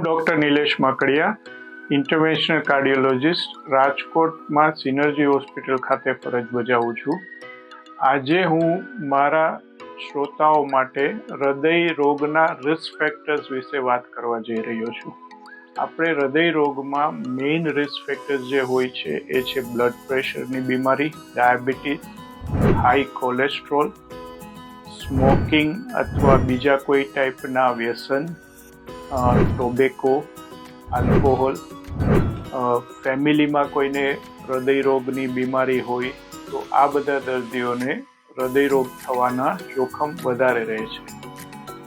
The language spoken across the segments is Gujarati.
ડૉક્ટર નિલેશ માકડિયા, ઇન્ટરવેન્શનલ કાર્ડિયોલોજિસ્ટ, રાજકોટમાં સિનર્જી હોસ્પિટલ ખાતે ફરજ બજાવું છું. આજે હું મારા શ્રોતાઓ માટે હૃદય રોગના રિસ્ક ફેક્ટર્સ વિશે વાત કરવા જઈ રહ્યો છું. આપણે હૃદય રોગમાં મેઇન રિસ્ક ફેક્ટર્સ જે હોય છે એ છે બ્લડ પ્રેશરની બીમારી, ડાયાબિટીસ, હાઈ કોલેસ્ટ્રોલ, સ્મોકિંગ અથવા બીજા કોઈ ટાઈપના વ્યસન, ટોબેકો, આલ્કોહોલ, ફેમિલીમાં કોઈને હૃદય રોગની બીમારી હોય તો આ બધા દર્દીઓને હૃદય રોગ થવાના જોખમ વધારે રહે છે.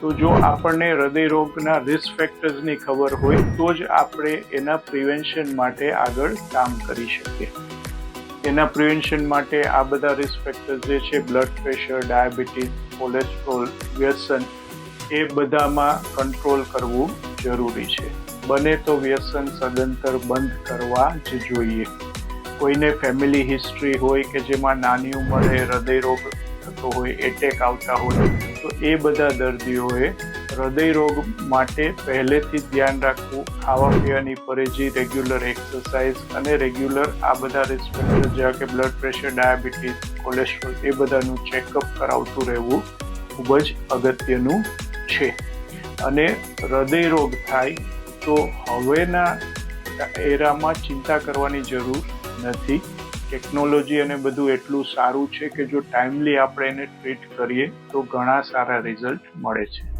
તો જો આપણને હૃદય રોગના રિસ્ક ફેક્ટર્સની ખબર હોય તો જ આપણે એના પ્રિવેન્શન માટે આગળ કામ કરી શકીએ. એના પ્રિવેન્શન માટે આ બધા રિસ્ક ફેક્ટર્સ જે છે બ્લડ પ્રેશર, ડાયાબિટીસ, કોલેસ્ટ્રોલ, વ્યસન, એ બધામાં કંટ્રોલ કરવું જરૂરી છે. બને તો વ્યસન સદંતર બંધ કરવા જ જોઈએ. કોઈને ફેમિલી હિસ્ટ્રી હોય કે જેમાં નાની ઉંમરે હૃદય રોગ થતો હોય, એટેક આવતા હોય, તો એ બધા દર્દીઓએ હૃદય રોગ માટે પહેલેથી ધ્યાન રાખવું. ખાવા પીવાની પરેજી, રેગ્યુલર એક્સરસાઇઝ અને રેગ્યુલર આ બધા રિસ્ક ફેક્ટર જેવા કે બ્લડ પ્રેશર, ડાયાબિટીસ, કોલેસ્ટ્રોલ એ બધાનું ચેકઅપ કરાવતું રહેવું ખૂબ જ અગત્યનું છે. અને હૃદય રોગ થાય તો હવેના એરામાં ચિંતા કરવાની જરૂર નથી. ટેકનોલોજી અને બધું એટલું સારું છે કે જો ટાઈમલી આપણે એને ટ્રીટ કરીએ તો ઘણા સારા રિઝલ્ટ મળે છે.